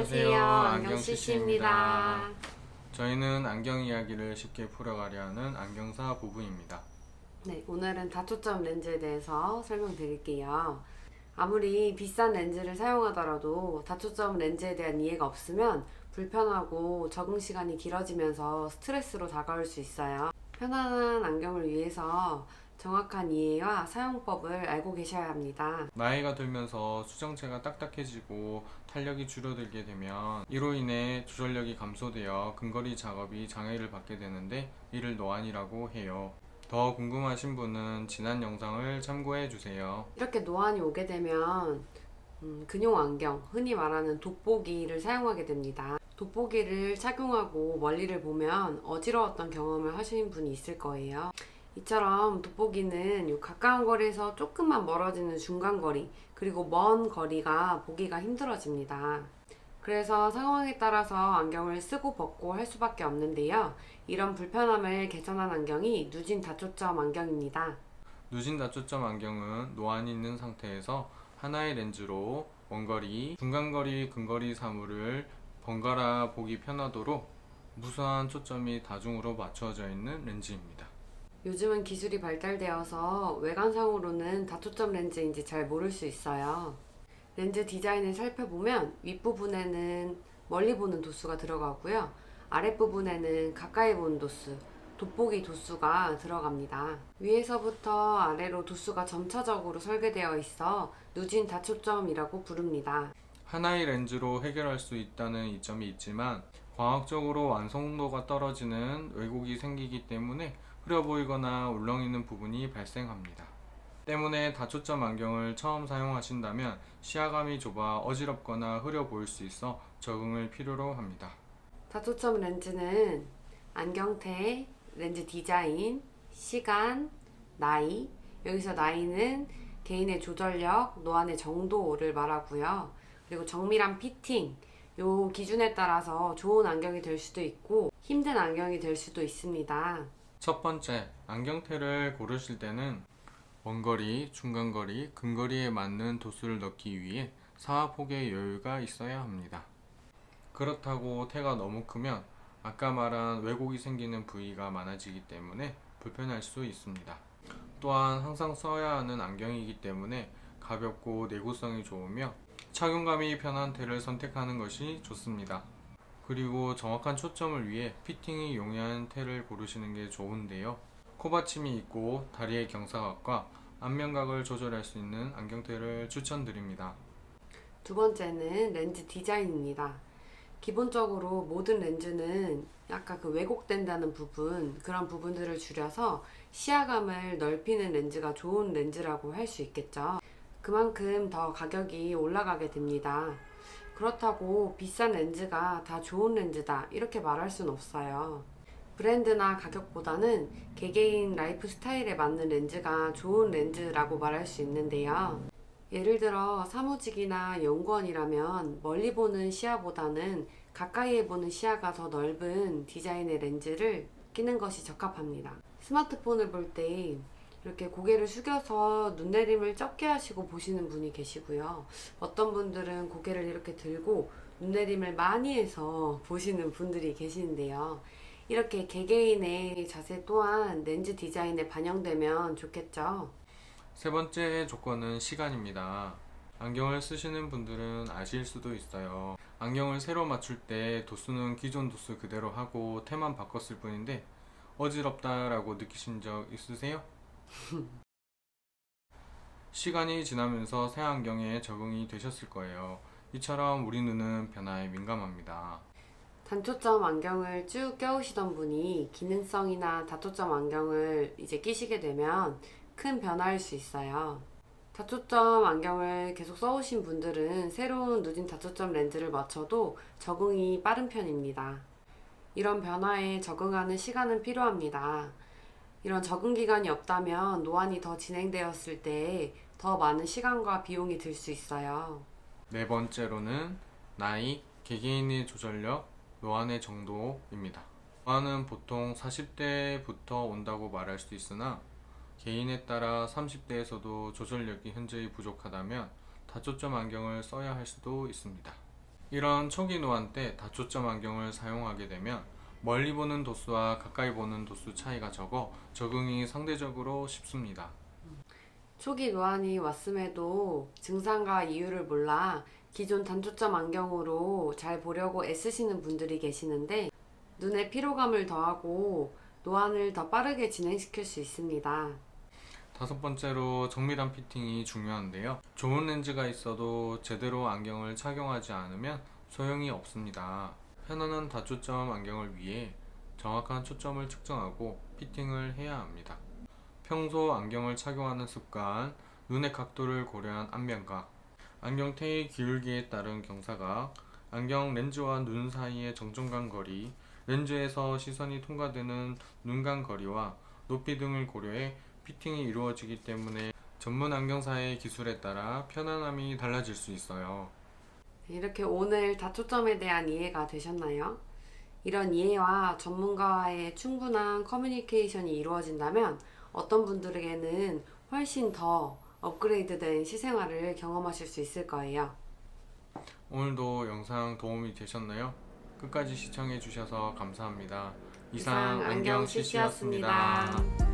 안녕하세요. 안경 CC입니다. 저희는 안경 이야기를 쉽게 풀어가려 하는 안경사 부부입니다. 네, 오늘은 다초점 렌즈에 대해서 설명드릴게요. 아무리 비싼 렌즈를 사용하더라도 다초점 렌즈에 대한 이해가 없으면 불편하고 적응 시간이 길어지면서 스트레스로 다가올 수 있어요. 편안한 안경을 위해서 정확한 이해와 사용법을 알고 계셔야 합니다. 나이가 들면서 수정체가 딱딱해지고 탄력이 줄어들게 되면 이로 인해 조절력이 감소되어 근거리 작업이 장애를 받게 되는데 이를 노안이라고 해요. 더 궁금하신 분은 지난 영상을 참고해 주세요. 이렇게 노안이 오게 되면 근용 안경, 흔히 말하는 돋보기를 사용하게 됩니다. 돋보기를 착용하고 멀리를 보면 어지러웠던 경험을 하신 분이 있을 거예요. 이처럼 돋보기는 요 가까운 거리에서 조금만 멀어지는 중간 거리, 그리고 먼 거리가 보기가 힘들어집니다. 그래서 상황에 따라서 안경을 쓰고 벗고 할 수밖에 없는데요. 이런 불편함을 개선한 안경이 누진 다초점 안경입니다. 누진 다초점 안경은 노안이 있는 상태에서 하나의 렌즈로 원거리, 중간거리, 근거리 사물을 번갈아 보기 편하도록 무수한 초점이 다중으로 맞춰져 있는 렌즈입니다. 요즘은 기술이 발달되어서 외관상으로는 다초점 렌즈인지 잘 모를 수 있어요. 렌즈 디자인을 살펴보면 윗부분에는 멀리 보는 도수가 들어가고요. 아랫부분에는 가까이 보는 도수, 돋보기 도수가 들어갑니다. 위에서부터 아래로 도수가 점차적으로 설계되어 있어 누진 다초점이라고 부릅니다. 하나의 렌즈로 해결할 수 있다는 이점이 있지만 과학적으로 완성도가 떨어지는 왜곡이 생기기 때문에 흐려 보이거나 울렁이는 부분이 발생합니다. 때문에 다초점 안경을 처음 사용하신다면 시야감이 좁아 어지럽거나 흐려 보일 수 있어 적응을 필요로 합니다. 다초점 렌즈는 안경테, 렌즈 디자인, 시간, 나이, 여기서 나이는 개인의 조절력, 노안의 정도를 말하고요. 그리고 정밀한 피팅, 요 기준에 따라서 좋은 안경이 될 수도 있고 힘든 안경이 될 수도 있습니다. 첫 번째, 안경테를 고르실 때는 원거리, 중간거리, 근거리에 맞는 도수를 넣기 위해 사화폭의 여유가 있어야 합니다. 그렇다고 태가 너무 크면 아까 말한 왜곡이 생기는 부위가 많아지기 때문에 불편할 수 있습니다. 또한 항상 써야 하는 안경이기 때문에 가볍고 내구성이 좋으며 착용감이 편한 테를 선택하는 것이 좋습니다. 그리고 정확한 초점을 위해 피팅이 용이한 테를 고르시는 게 좋은데요. 코받침이 있고 다리의 경사각과 안면각을 조절할 수 있는 안경테를 추천드립니다. 두 번째는 렌즈 디자인입니다. 기본적으로 모든 렌즈는 약간 그 왜곡된다는 부분, 그런 부분들을 줄여서 시야감을 넓히는 렌즈가 좋은 렌즈라고 할 수 있겠죠. 그만큼 더 가격이 올라가게 됩니다. 그렇다고 비싼 렌즈가 다 좋은 렌즈다 이렇게 말할 순 없어요. 브랜드나 가격보다는 개개인 라이프 스타일에 맞는 렌즈가 좋은 렌즈라고 말할 수 있는데요. 예를 들어 사무직이나 연구원이라면 멀리 보는 시야보다는 가까이에 보는 시야가 더 넓은 디자인의 렌즈를 끼는 것이 적합합니다. 스마트폰을 볼 때 이렇게 고개를 숙여서 눈내림을 적게 하시고 보시는 분이 계시고요. 어떤 분들은 고개를 이렇게 들고 눈내림을 많이 해서 보시는 분들이 계시는데요. 이렇게 개개인의 자세 또한 렌즈 디자인에 반영되면 좋겠죠. 세 번째 조건은 시간입니다. 안경을 쓰시는 분들은 아실 수도 있어요. 안경을 새로 맞출 때 도수는 기존 도수 그대로 하고 테만 바꿨을 뿐인데 어지럽다라고 느끼신 적 있으세요? 시간이 지나면서 새 안경에 적응이 되셨을 거예요. 이처럼 우리 눈은 변화에 민감합니다. 단초점 안경을 쭉 껴오시던 분이 기능성이나 다초점 안경을 이제 끼시게 되면 큰 변화일 수 있어요. 다초점 안경을 계속 써오신 분들은 새로운 누진 다초점 렌즈를 맞춰도 적응이 빠른 편입니다. 이런 변화에 적응하는 시간은 필요합니다. 이런 적응 기간이 없다면 노안이 더 진행되었을 때 더 많은 시간과 비용이 들 수 있어요. 네 번째로는 나이, 개개인의 조절력, 노안의 정도입니다. 노안은 보통 40대부터 온다고 말할 수 있으나 개인에 따라 30대에서도 조절력이 현저히 부족하다면 다초점 안경을 써야 할 수도 있습니다. 이런 초기 노안 때 다초점 안경을 사용하게 되면 멀리 보는 도수와 가까이 보는 도수 차이가 적어 적응이 상대적으로 쉽습니다. 초기 노안이 왔음에도 증상과 이유를 몰라 기존 단초점 안경으로 잘 보려고 애쓰시는 분들이 계시는데 눈에 피로감을 더하고 노안을 더 빠르게 진행시킬 수 있습니다. 다섯 번째로 정밀한 피팅이 중요한데요. 좋은 렌즈가 있어도 제대로 안경을 착용하지 않으면 소용이 없습니다. 편안한 다초점 안경을 위해 정확한 초점을 측정하고 피팅을 해야 합니다. 평소 안경을 착용하는 습관, 눈의 각도를 고려한 안면각, 안경테의 기울기에 따른 경사각, 안경 렌즈와 눈 사이의 정중간 거리, 렌즈에서 시선이 통과되는 눈간 거리와 높이 등을 고려해 피팅이 이루어지기 때문에 전문 안경사의 기술에 따라 편안함이 달라질 수 있어요. 이렇게 오늘 다초점에 대한 이해가 되셨나요? 이런 이해와 전문가와의 충분한 커뮤니케이션이 이루어진다면 어떤 분들에게는 훨씬 더 업그레이드된 시생활을 경험하실 수 있을 거예요. 오늘도 영상 도움이 되셨나요? 끝까지 시청해 주셔서 감사합니다. 이상 이상 안경 안경 CC였습니다. CC였습니다.